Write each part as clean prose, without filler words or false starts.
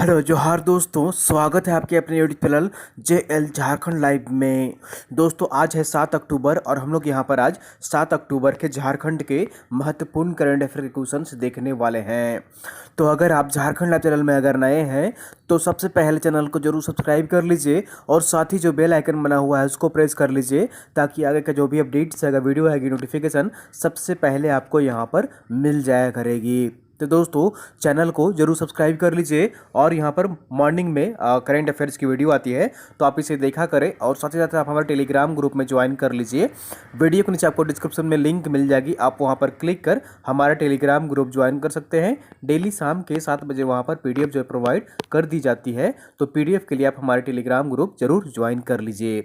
Hello जोहार दोस्तों, स्वागत है आपके अपने YouTube channel JL Jharkhand live में। दोस्तों आज है 7 अक्टूबर और हम लोग यहाँ पर आज 7 अक्टूबर के झारखंड के महत्वपूर्ण करंट अफेयर के क्वेश्चंस देखने वाले हैं। तो अगर आप झारखंड लाइव चैनल में अगर नए हैं तो सबसे पहले चैनल को जरूर सब्सक्राइब कर लीजिए और साथ ही जो बेल आइकन बना हुआ है उसको प्रेस कर लीजिए ताकि आगे का जो भी अपडेट्स है, वीडियो आएगी, नोटिफिकेशन सबसे पहले आपको यहाँ पर मिल जाया करेगी। तो दोस्तों चैनल को जरूर सब्सक्राइब कर लीजिए और यहाँ पर मॉर्निंग में करंट अफेयर्स की वीडियो आती है तो आप इसे देखा करें और साथ ही साथ आप हमारे टेलीग्राम ग्रुप में ज्वाइन कर लीजिए। वीडियो के नीचे आपको डिस्क्रिप्शन में लिंक मिल जाएगी, आप वहाँ पर क्लिक कर हमारा टेलीग्राम ग्रुप ज्वाइन कर सकते हैं। डेली शाम के 7 बजे वहाँ पर PDF जो प्रोवाइड कर दी जाती है, तो PDF के लिए आप हमारे टेलीग्राम ग्रुप जरूर ज्वाइन कर लीजिए।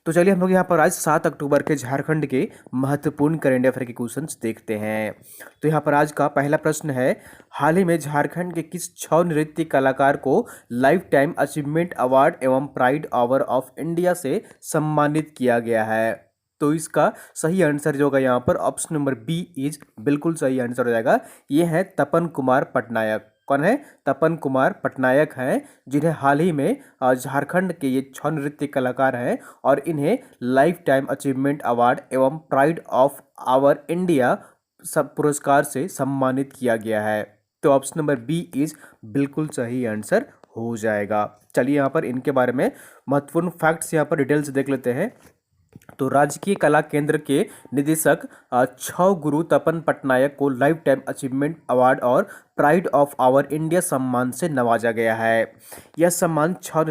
तो चलिए हम लोग यहाँ पर आज 7 अक्टूबर के झारखंड के महत्वपूर्ण करंट अफेयर के क्वेश्चंस देखते हैं। तो यहाँ पर आज का पहला प्रश्न है, हाल ही में झारखंड के किस 6 नृत्य कलाकार को लाइफ टाइम अचीवमेंट अवार्ड एवं प्राइड आवर ऑफ इंडिया से सम्मानित किया गया है? तो इसका सही आंसर जो होगा यहाँ पर ऑप्शन नंबर बी इज बिल्कुल सही आंसर हो जाएगा। ये है तपन कुमार पटनायक। कौन है? तपन कुमार पटनायक हैं, जिन्हें हाल ही में झारखंड के ये 6 नृत्य कलाकार हैं और इन्हें लाइफ टाइम अचीवमेंट अवार्ड एवं प्राइड ऑफ आवर इंडिया सब पुरस्कार से सम्मानित किया गया है। तो ऑप्शन नंबर बी इज बिल्कुल सही आंसर हो जाएगा। चलिए यहाँ पर इनके बारे में महत्वपूर्ण फैक्ट्स यहाँ पर डिटेल्स देख लेते हैं। तो राजकीय कला केंद्र के निदेशक छौ गुरु तपन पटनायक को लाइफ टाइम अचीवमेंट अवार्ड और प्राइड ऑफ आवर इंडिया सम्मान से नवाजा गया है। यह सम्मान छौ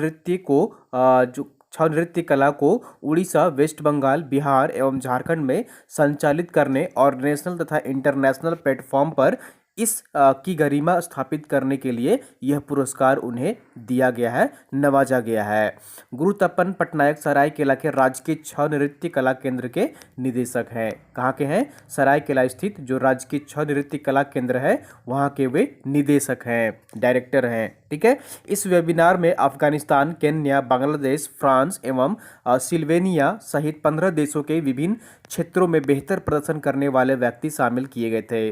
नृत्य कला को उड़ीसा, वेस्ट बंगाल, बिहार एवं झारखंड में संचालित करने और नेशनल तथा इंटरनेशनल प्लेटफॉर्म पर इस की गरिमा स्थापित करने के लिए यह पुरस्कार उन्हें दिया गया है, नवाजा गया है। गुरु तपन पटनायक सरायकेला के राजकीय 6 नृत्य कला केंद्र के निदेशक हैं। कहाँ के हैं? सरायकेला स्थित जो राजकीय 6 नृत्य कला केंद्र है वहाँ के वे निदेशक हैं, डायरेक्टर हैं। ठीक है। इस वेबिनार में अफगानिस्तान, केन्या, बांग्लादेश, फ्रांस एवं सिल्वेनिया सहित 15 देशों के विभिन्न क्षेत्रों में बेहतर प्रदर्शन करने वाले व्यक्ति शामिल किए गए थे।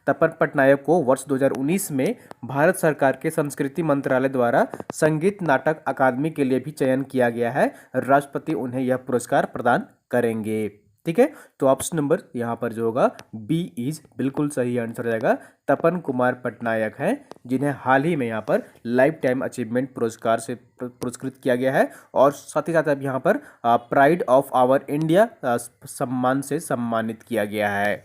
तपन पटनायक को वर्ष 2019 में भारत सरकार के संस्कृति मंत्रालय द्वारा संगीत नाटक अकादमी के लिए भी चयन किया गया है। राष्ट्रपति उन्हें यह पुरस्कार प्रदान करेंगे। ठीक है। तो ऑप्शन नंबर यहाँ पर जो होगा बी इज बिल्कुल सही आंसर रहेगा। तपन कुमार पटनायक हैं, जिन्हें हाल ही में यहाँ पर लाइफ टाइम अचीवमेंट पुरस्कार से पुरस्कृत किया गया है और साथ ही साथ अब यहाँ पर प्राइड ऑफ आवर इंडिया सम्मान से सम्मानित किया गया है।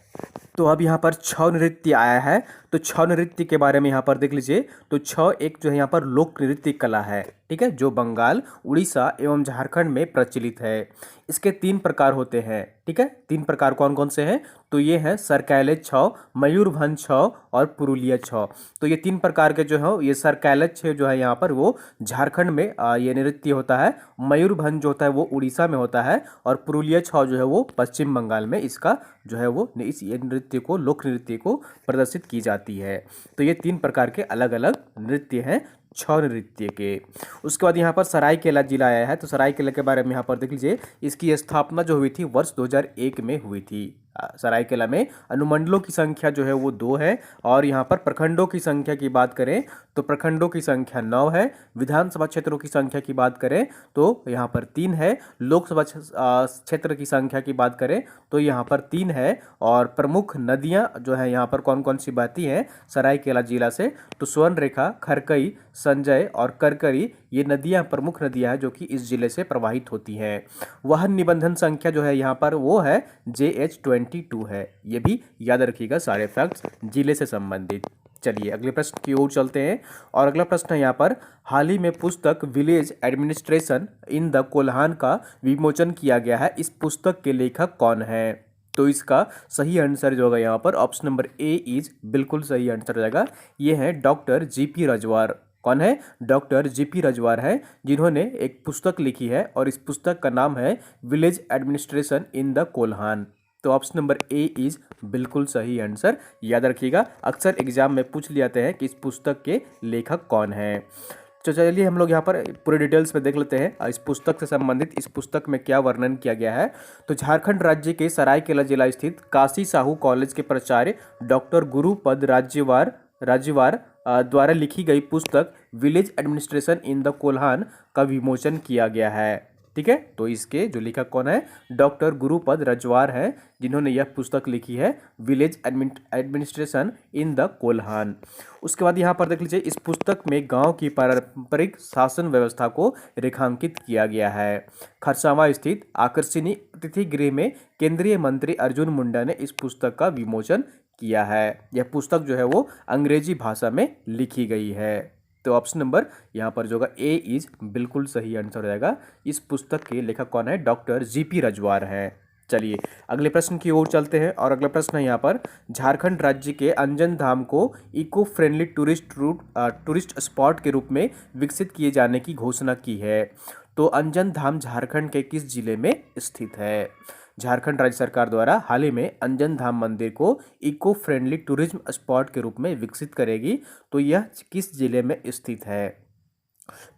तो अब यहाँ पर 6 नृत्य आया है, तो 6 नृत्य के बारे में यहाँ पर देख लीजिए। तो 6 एक जो है यहाँ पर लोक नृत्य कला है, ठीक है, जो बंगाल, उड़ीसा एवं झारखंड में प्रचलित है। इसके 3 प्रकार होते हैं। ठीक है। 3 प्रकार कौन कौन से हैं? तो ये है सरकैले छौ, मयूरभंज छौ और पुरुलिया छौ। तो ये 3 प्रकार के जो है, ये सरकैले छौ जो है यहाँ पर वो झारखंड में ये नृत्य होता है, मयूरभंज जो होता है वो उड़ीसा में होता है और पुरुलिया छौ जो है वो पश्चिम बंगाल में इसका जो है वो इस नृत्य को, लोक नृत्य को प्रदर्शित की जाती है। तो ये 3 प्रकार के अलग अलग नृत्य हैं 6 नृत्य के। उसके बाद यहाँ पर सरायकेला जिला आया है, तो सरायकेला के बारे में यहाँ पर देख लीजिए। इसकी स्थापना जो हुई थी वर्ष 2001 में हुई थी। सरायकेला में अनुमंडलों की संख्या जो है वो 2 है और यहाँ पर प्रखंडों की संख्या की बात करें तो प्रखंडों की संख्या 9 है। विधानसभा क्षेत्रों की संख्या की बात करें तो यहाँ पर 3 है। लोकसभा क्षेत्र की संख्या की बात करें तो यहाँ पर 3 है। और प्रमुख नदियाँ जो है यहाँ पर कौन कौन सी बहती हैं सरायकेला जिला से? तो स्वर्णरेखा, खरकई, संजय और करकरी, ये नदियाँ प्रमुख नदियाँ हैं जो कि इस जिले से प्रवाहित होती हैं। वाहन निबंधन संख्या जो है यहाँ पर वो है JH22 है। ये भी याद रखिएगा सारे फैक्ट्स जिले से संबंधित। चलिए अगले प्रश्न की ओर चलते हैं और अगला प्रश्न है यहाँ पर, हाल ही में पुस्तक village administration in the Kolhan का विमोचन किया गया है। इस पुस्तक के लेखक कौन है? तो इसका सही आंसर जो होगा यहाँ पर ऑप्शन नंबर ए इज बिल्कुल सही आंसर हो जाएगा। ये है डॉक्टर GP रजवार। कौन है? डॉक्टर GP रजवार है, जिन्होंने एक पुस्तक लिखी है और इस पुस्तक का नाम है village administration in the Kolhan. तो ऑप्शन नंबर ए इज बिल्कुल सही आंसर। याद रखिएगा, अक्सर एग्जाम में पूछ लिया जाते हैं कि इस पुस्तक के लेखक कौन है। तो चलिए हम लोग यहाँ पर पूरे डिटेल्स में देख लेते हैं इस पुस्तक से संबंधित, इस पुस्तक में क्या वर्णन किया गया है। तो झारखंड राज्य के सरायकेला जिला स्थित काशी साहू कॉलेज के प्राचार्य डॉक्टर गुरुपद राज्यवार द्वारा लिखी गई पुस्तक village administration in the Kolhan का विमोचन किया गया है। ठीक है, तो इसके जो लेखक कौन है, डॉक्टर गुरुपद रजवार है, जिन्होंने यह पुस्तक लिखी है village administration in the Kolhan. उसके बाद यहाँ पर देख लीजिए, इस पुस्तक में गांव की पारंपरिक शासन व्यवस्था को रेखांकित किया गया है। खरसावां स्थित आकर्षणीय अतिथि गृह में केंद्रीय मंत्री अर्जुन मुंडा ने इस पुस्तक का विमोचन किया है। यह पुस्तक जो है वो अंग्रेजी भाषा में लिखी गई है। तो ऑप्शन नंबर यहाँ पर जो होगा ए इज बिल्कुल सही आंसर हो जाएगा। इस पुस्तक के लेखक कौन है, डॉक्टर जीपी रजवार हैं। चलिए अगले प्रश्न की ओर चलते हैं, और अगला प्रश्न है यहाँ पर, झारखंड राज्य के अंजन धाम को इको फ्रेंडली टूरिस्ट स्पॉट के रूप में विकसित किए जाने की घोषणा की है। तो अंजन धाम झारखंड के किस जिले में स्थित है? झारखंड राज्य सरकार द्वारा हाल ही में अंजन धाम मंदिर को इको फ्रेंडली टूरिज्म स्पॉट के रूप में विकसित करेगी। तो यह किस जिले में स्थित है?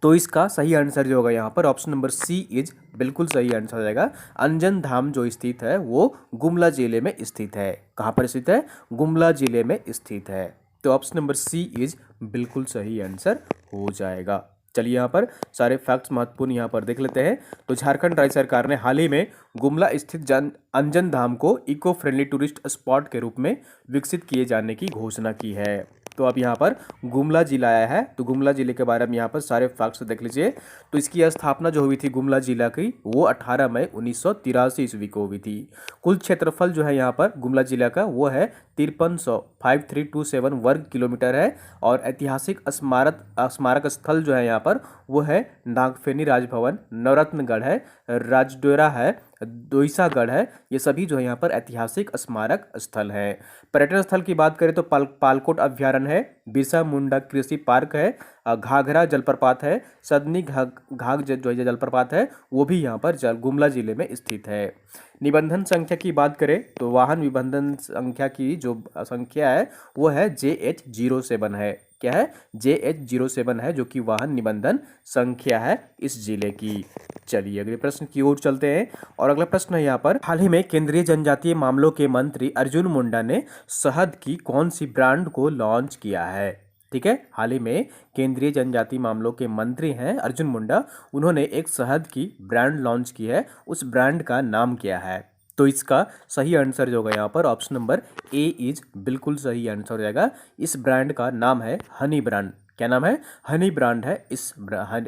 तो इसका सही आंसर जो होगा यहाँ पर ऑप्शन नंबर सी इज बिल्कुल सही आंसर हो जाएगा। अंजन धाम जो स्थित है वो गुमला जिले में स्थित है। कहाँ पर स्थित है? गुमला जिले में स्थित है। तो ऑप्शन नंबर सी इज बिल्कुल सही आंसर हो जाएगा। चलिए यहाँ पर सारे फैक्ट्स महत्वपूर्ण यहाँ पर देख लेते हैं। तो झारखंड राज्य सरकार ने हाल ही में गुमला स्थित अंजन धाम को इको फ्रेंडली टूरिस्ट स्पॉट के रूप में विकसित किए जाने की घोषणा की है। तो अब यहाँ पर गुमला जिला आया है, तो गुमला जिले के बारे में यहाँ पर सारे फैक्ट्स देख लीजिए। तो इसकी स्थापना जो हुई थी गुमला जिला की, वो 18 मई 1983 ईस्वी को हुई थी। कुल क्षेत्रफल जो है यहाँ पर गुमला जिला का वो है 5327 वर्ग किलोमीटर है। और ऐतिहासिक स्मारक स्थल जो है यहाँ पर वो है नागफेनी राजभवन, नवरत्नगढ़ है, राजडोरा है, दोईसागढ़ है। ये सभी जो है यहाँ पर ऐतिहासिक स्मारक स्थल है। पर्यटन स्थल की बात करें तो पालकोट अभ्यारण्य है, बिरसा मुंडा कृषि पार्क है, घाघरा जलप्रपात है, सदनी घाघ जो जलप्रपात है वो भी यहाँ पर गुमला जिले में स्थित है। निबंधन संख्या की बात करें तो वाहन निबंधन संख्या की जो संख्या है वो है JH07 है। क्या है? JH07 है, जो कि वाहन निबंधन संख्या है इस जिले की। चलिए अगले प्रश्न की ओर चलते हैं, और अगला प्रश्न है यहाँ पर, हाल ही में केंद्रीय जनजातीय मामलों के मंत्री अर्जुन मुंडा ने शहद की कौन सी ब्रांड को लॉन्च किया है? ठीक है, हाल ही में केंद्रीय जनजातीय मामलों के मंत्री हैं अर्जुन मुंडा, उन्होंने एक शहद की ब्रांड लॉन्च की है। उस ब्रांड का नाम क्या है? तो इसका सही आंसर जो होगा यहाँ पर ऑप्शन नंबर ए इज बिल्कुल सही आंसर हो जाएगा। इस ब्रांड का नाम है हनी ब्रांड। क्या नाम है? हनी ब्रांड है। इस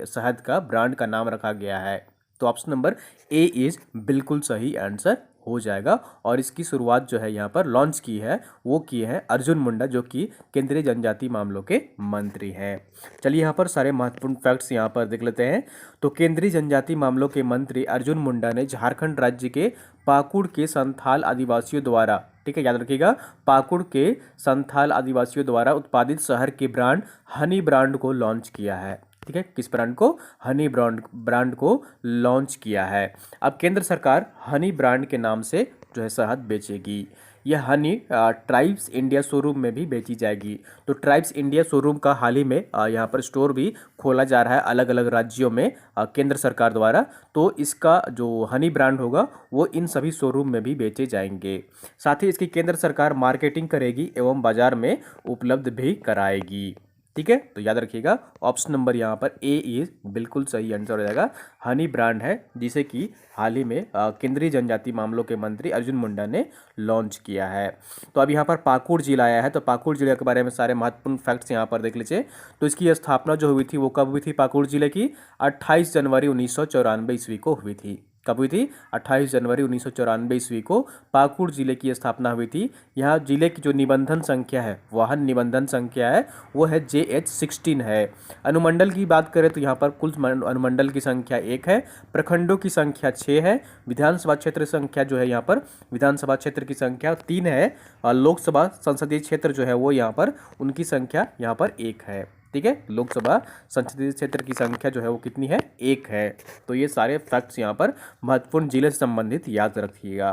शहद का ब्रांड का नाम रखा गया है। तो ऑप्शन नंबर ए इज बिल्कुल सही आंसर हो जाएगा। और इसकी शुरुआत जो है यहाँ पर लॉन्च की है वो किए हैं अर्जुन मुंडा, जो कि केंद्रीय जनजातीय मामलों के मंत्री हैं। चलिए यहाँ पर सारे महत्वपूर्ण फैक्ट्स यहाँ पर देख लेते हैं। तो केंद्रीय जनजातीय मामलों के मंत्री अर्जुन मुंडा ने झारखंड राज्य के पाकुड़ के संथाल आदिवासियों द्वारा, ठीक है याद रखिएगा, पाकुड़ के संथाल आदिवासियों द्वारा उत्पादित शहर के ब्रांड हनी ब्रांड को लॉन्च किया है। ठीक है, किस ब्रांड को? हनी ब्रांड को लॉन्च किया है। अब केंद्र सरकार हनी ब्रांड के नाम से जो है शहद बेचेगी। यह हनी ट्राइब्स इंडिया शोरूम में भी बेची जाएगी। तो ट्राइब्स इंडिया शोरूम का हाल ही में यहाँ पर स्टोर भी खोला जा रहा है अलग अलग राज्यों में केंद्र सरकार द्वारा। तो इसका जो हनी ब्रांड होगा वो इन सभी शोरूम में भी बेचे जाएंगे। साथ ही इसकी केंद्र सरकार मार्केटिंग करेगी एवं बाजार में उपलब्ध भी कराएगी। ठीक है, तो याद रखिएगा ऑप्शन नंबर यहाँ पर ए इज बिल्कुल सही आंसर हो जाएगा। हनी ब्रांड है जिसे कि हाल ही में केंद्रीय जनजातीय मामलों के मंत्री अर्जुन मुंडा ने लॉन्च किया है। तो अब यहाँ पर पाकुड़ जिला आया है, तो पाकुड़ जिले के बारे में सारे महत्वपूर्ण फैक्ट्स यहाँ पर देख लीजिए। तो इसकी स्थापना जो हुई थी वो कब हुई थी? पाकुड़ जिले की 28 जनवरी 1994 ईस्वी को हुई थी। कब हुई थी? 28 जनवरी 1994 ईस्वी को पाकुड़ जिले की स्थापना हुई थी। यहाँ जिले की जो निबंधन संख्या है, वाहन निबंधन संख्या है, वो है JH16 है। अनुमंडल की बात करें तो यहाँ पर कुल अनुमंडल की संख्या 1 है, प्रखंडों की संख्या 6 है, विधानसभा क्षेत्र संख्या जो है यहाँ पर विधानसभा क्षेत्र की संख्या 3 है, और लोकसभा संसदीय क्षेत्र जो है वो यहाँ पर उनकी संख्या यहाँ पर 1 है। ठीक है, लोकसभा संसदीय क्षेत्र की संख्या जो है वो कितनी है? 1 है। तो ये सारे फैक्ट्स यहाँ पर महत्वपूर्ण जिले से संबंधित याद रखिएगा।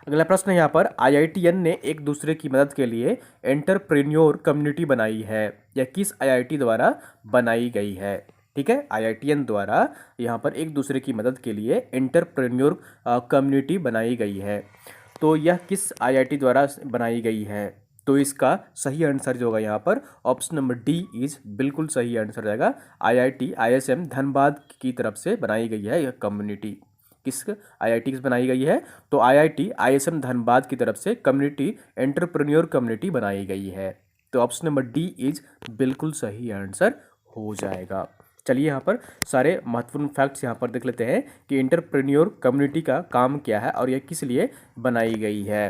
अगला प्रश्न यहाँ पर, IITN ने एक दूसरे की मदद के लिए एंटरप्रेन्योर कम्युनिटी बनाई है। यह किस IIT द्वारा बनाई गई है? ठीक है, IITN द्वारा यहाँ पर एक दूसरे की मदद के लिए एंटरप्रेन्योर कम्युनिटी बनाई गई है। तो यह किस IIT द्वारा बनाई गई है? तो इसका सही आंसर जो होगा यहाँ पर ऑप्शन नंबर डी इज बिल्कुल सही आंसर रहेगा। IIT ISM धनबाद की तरफ से बनाई गई है यह कम्युनिटी। किस IIT किस बनाई गई है? तो IIT ISM धनबाद की तरफ से कम्युनिटी एंटरप्रेन्योर कम्युनिटी बनाई गई है। तो ऑप्शन नंबर डी इज बिल्कुल सही आंसर हो जाएगा। चलिए यहाँ पर सारे महत्वपूर्ण फैक्ट्स यहाँ पर देख लेते हैं कि एंटरप्रेन्योर कम्युनिटी का काम क्या है और यह किस लिए बनाई गई है।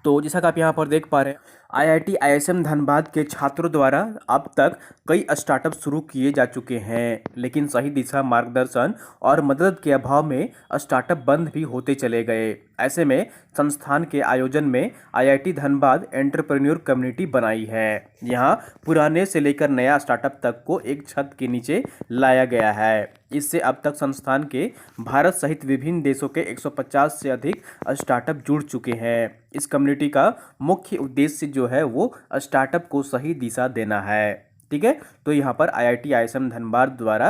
तो जैसा कि आप यहाँ पर देख पा रहे हैं, IIT ISM धनबाद के छात्रों द्वारा अब तक कई स्टार्टअप शुरू किए जा चुके हैं, लेकिन सही दिशा, मार्गदर्शन और मदद के अभाव में स्टार्टअप बंद भी होते चले गए। ऐसे में संस्थान के आयोजन में IIT धनबाद एंटरप्रेन्योर कम्युनिटी बनाई है। यहाँ पुराने से लेकर नया स्टार्टअप तक को एक छत के नीचे लाया गया है। इससे अब तक संस्थान के भारत सहित विभिन्न देशों के 150 से अधिक स्टार्टअप जुड़ चुके हैं। इस कम्युनिटी का मुख्य उद्देश्य जो है वो स्टार्टअप को सही दिशा देना है। ठीक है, तो यहाँ पर IIT ISM धनबाद द्वारा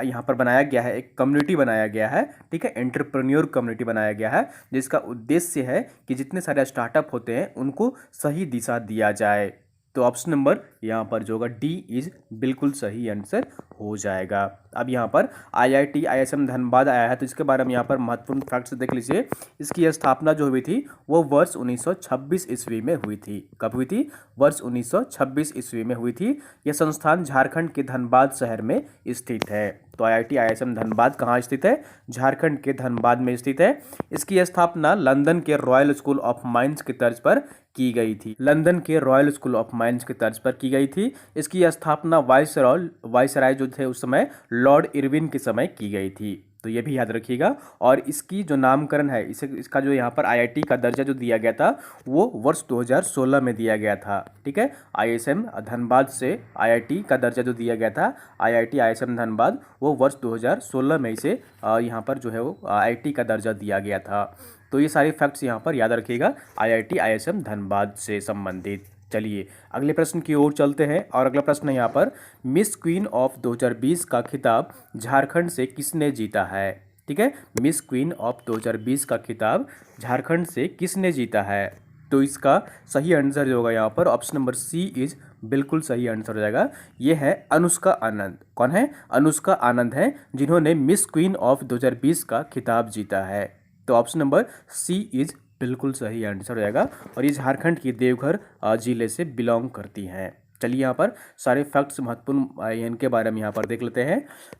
यहाँ पर बनाया गया है, एक कम्युनिटी बनाया गया है। ठीक है, एंटरप्रेन्योर कम्युनिटी बनाया गया है, जिसका उद्देश्य है कि जितने सारे स्टार्टअप होते हैं उनको सही दिशा दिया जाए। तो ऑप्शन नंबर यहाँ पर जो होगा डी इज बिल्कुल सही आंसर हो जाएगा। अब यहाँ पर IIT ISM धनबाद आया है, तो इसके बारे में यहाँ पर महत्वपूर्ण फैक्ट्स देख लीजिए। इसकी स्थापना जो हुई थी वो वर्ष 1926 ईस्वी में हुई थी। कब हुई थी? वर्ष 1926 ईस्वी में हुई थी। यह संस्थान झारखंड के धनबाद शहर में स्थित है। तो IIT ISM धनबाद कहाँ स्थित है? झारखंड के धनबाद में स्थित है। इसकी स्थापना लंदन के रॉयल स्कूल ऑफ माइंस की तर्ज पर की गई थी। लंदन के रॉयल स्कूल ऑफ माइंस की तर्ज पर की गई थी। इसकी स्थापना वायसराय जो थे उस समय लॉर्ड इरविन के समय की गई थी। तो ये भी याद रखिएगा। और इसकी जो नामकरण है, इसका जो यहाँ पर IIT का दर्जा जो दिया गया था वो वर्ष 2016 में दिया गया था। ठीक है, ISM धनबाद से IIT का दर्जा जो दिया गया था, IIT ISM धनबाद, वो वर्ष 2016 में इसे यहाँ पर जो है वो IIT का दर्जा दिया गया था। तो ये सारे फैक्ट्स यहाँ पर याद रखिएगा IIT ISM धनबाद से संबंधित। चलिए अगले प्रश्न की ओर चलते हैं। और अगला प्रश्न है यहाँ पर, मिस क्वीन ऑफ 2020 का खिताब झारखंड से किसने जीता है? ठीक है, मिस क्वीन ऑफ 2020 का खिताब झारखंड से किसने जीता है? तो इसका सही आंसर जो होगा यहाँ पर ऑप्शन नंबर सी इज बिल्कुल सही आंसर हो जाएगा। ये है अनुष्का आनंद। कौन है? अनुष्का आनंद है जिन्होंने मिस क्वीन ऑफ 2020 का खिताब जीता है। तो ऑप्शन नंबर सी इज बिल्कुल सही आंसर हो जाएगा। और ये झारखंड की देवघर जिले से बिलोंग करती हैं। चलिए यहाँ पर सारे फैक्ट्स महत्वपूर्ण इनके बारे में यहाँ पर देख लेते हैं।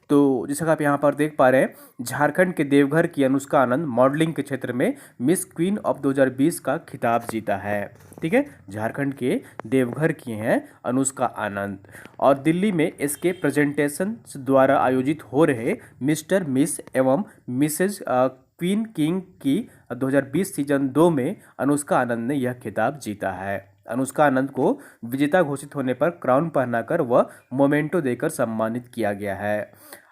तो जैसा कि आप यहाँ पर देख पा रहे हैं, झारखंड के देवघर की अनुष्का आनंद मॉडलिंग के क्षेत्र में मिस क्वीन ऑफ 2020 का खिताब जीता है। ठीक है, झारखंड के देवघर की हैं अनुष्का आनंद। और दिल्ली में इसके प्रेजेंटेशन द्वारा आयोजित हो रहे मिस्टर मिस एवं मिसेज क्वीन किंग की 2020 सीजन 2 में अनुष्का आनंद ने यह खिताब जीता है। अनुष्का आनंद को विजेता घोषित होने पर क्राउन पहनाकर व मोमेंटो देकर सम्मानित किया गया है।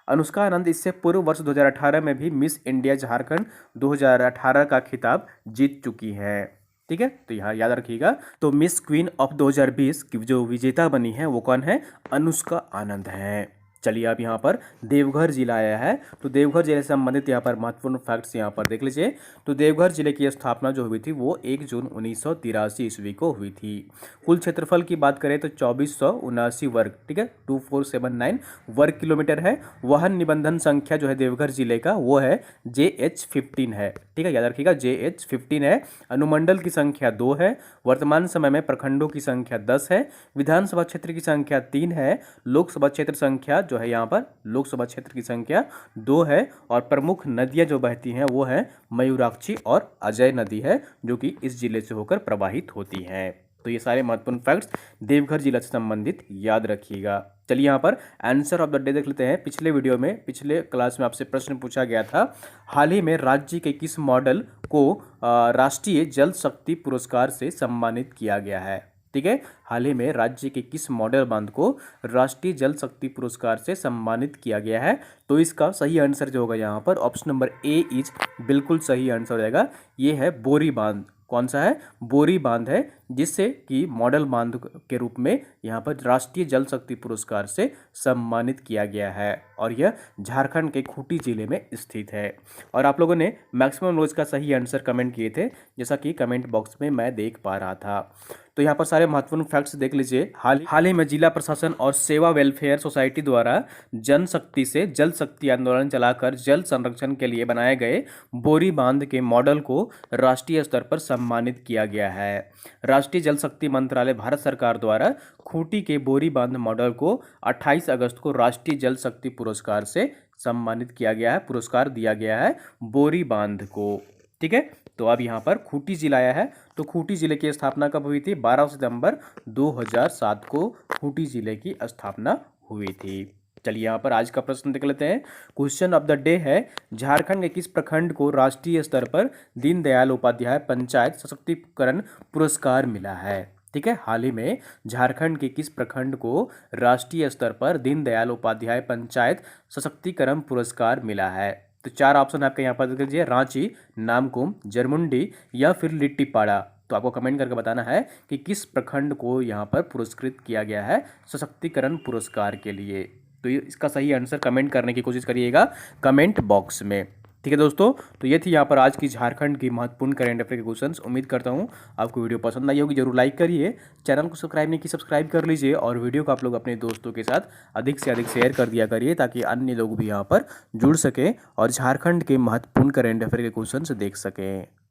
अनुष्का आनंद इससे पूर्व वर्ष 2018 में भी मिस इंडिया झारखंड 2018 का खिताब जीत चुकी हैं। ठीक है, तो यहाँ याद रखिएगा। तो मिस क्वीन ऑफ 2020 की जो विजेता बनी है वो कौन है? अनुष्का आनंद है। चलिए आप यहाँ पर देवघर जिला आया है, तो देवघर जिले से संबंधित यहाँ पर महत्वपूर्ण फैक्ट्स यहाँ पर देख लीजिए। तो देवघर जिले की स्थापना जो हुई थी वो 1 जून 1983 ईस्वी को हुई थी। कुल क्षेत्रफल की बात करें तो 2479 वर्ग, ठीक है, 2479 वर्ग किलोमीटर है। वाहन निबंधन संख्या जो है देवघर जिले का वो है JH15 है। ठीक है, याद रखिएगा JH15 है। अनुमंडल की संख्या 2 है। वर्तमान समय में प्रखंडों की संख्या 10 है। विधानसभा क्षेत्र की संख्या 3 है। लोकसभा क्षेत्र संख्या जो है यहाँ पर लोकसभा क्षेत्र की संख्या 2 है। और प्रमुख नदियाँ जो बहती हैं वो है मयूराक्षी और अजय नदी है, जो कि इस जिले से होकर प्रवाहित होती हैं। तो ये सारे महत्वपूर्ण फैक्ट्स देवघर जिला से संबंधित याद रखिएगा। चलिए यहाँ पर आंसर ऑफ द डे देख लेते हैं। पिछले क्लास में आपसे प्रश्न पूछा गया था, हाल ही में राज्य के किस मॉडल को राष्ट्रीय जल शक्ति पुरस्कार से सम्मानित किया गया है? ठीक है, हाल ही में राज्य के किस मॉडल बांध को राष्ट्रीय जल शक्ति पुरस्कार से सम्मानित किया गया है? तो इसका सही आंसर जो होगा यहाँ पर ऑप्शन नंबर ए इज बिल्कुल सही आंसर हो जाएगा। ये है बोरी बांध। कौन सा है? बोरी बांध है, जिससे कि मॉडल बांध के रूप में यहाँ पर राष्ट्रीय जल शक्ति पुरस्कार से सम्मानित किया गया है और यह झारखंड के खूंटी जिले में स्थित है। और आप लोगों ने मैक्सिमम लोग इसका सही आंसर कमेंट किए थे, जैसा कि कमेंट बॉक्स में मैं देख पा रहा था। तो यहाँ पर सारे महत्वपूर्ण फैक्ट्स देख लीजिए। हाल ही में जिला प्रशासन और सेवा वेलफेयर सोसाइटी द्वारा जन शक्ति से जल शक्ति आंदोलन चलाकर जल संरक्षण के लिए बनाए गए बोरी बांध के मॉडल को राष्ट्रीय स्तर पर सम्मानित किया गया है। राष्ट्रीय जल शक्ति मंत्रालय भारत सरकार द्वारा खूंटी के बोरी बांध मॉडल को 28 अगस्त को राष्ट्रीय जल शक्ति पुरस्कार से सम्मानित किया गया है, पुरस्कार दिया गया है बोरी बांध को। ठीक है, तो अब यहाँ पर खूंटी जिला आया है। तो खूंटी जिले की स्थापना कब हुई थी? 12 सितंबर 2007 को खूंटी जिले की स्थापना हुई थी। चलिए यहाँ पर आज का प्रश्न देख लेते हैं। क्वेश्चन ऑफ द डे है, झारखंड के किस प्रखंड को राष्ट्रीय स्तर पर दीनदयाल उपाध्याय पंचायत सशक्तिकरण पुरस्कार मिला है? ठीक है, हाल ही में झारखंड के किस प्रखंड को राष्ट्रीय स्तर पर दीनदयाल उपाध्याय पंचायत सशक्तिकरण पुरस्कार मिला है? तो 4 ऑप्शन आपके यहाँ पर देख लीजिए, रांची, नामकुम, जरमुंडी या फिर लिट्टीपाड़ा। तो आपको कमेंट करके बताना है कि किस प्रखंड को यहाँ पर पुरस्कृत किया गया है सशक्तिकरण पुरस्कार के लिए। तो इसका सही आंसर कमेंट करने की कोशिश करिएगा कमेंट बॉक्स में। ठीक है दोस्तों, तो ये थी यहाँ पर आज की झारखंड की महत्वपूर्ण करेंट अफेयर के क्वेश्चंस। उम्मीद करता हूँ आपको वीडियो पसंद आई होगी। जरूर लाइक करिए, चैनल को सब्सक्राइब नहीं की सब्सक्राइब कर लीजिए और वीडियो को आप लोग अपने दोस्तों के साथ अधिक से अधिक शेयर कर दिया करिए ताकि अन्य लोग भी यहाँ पर जुड़ सकें और झारखंड के महत्वपूर्ण करेंट अफेयर के क्वेश्चंस देख सकें।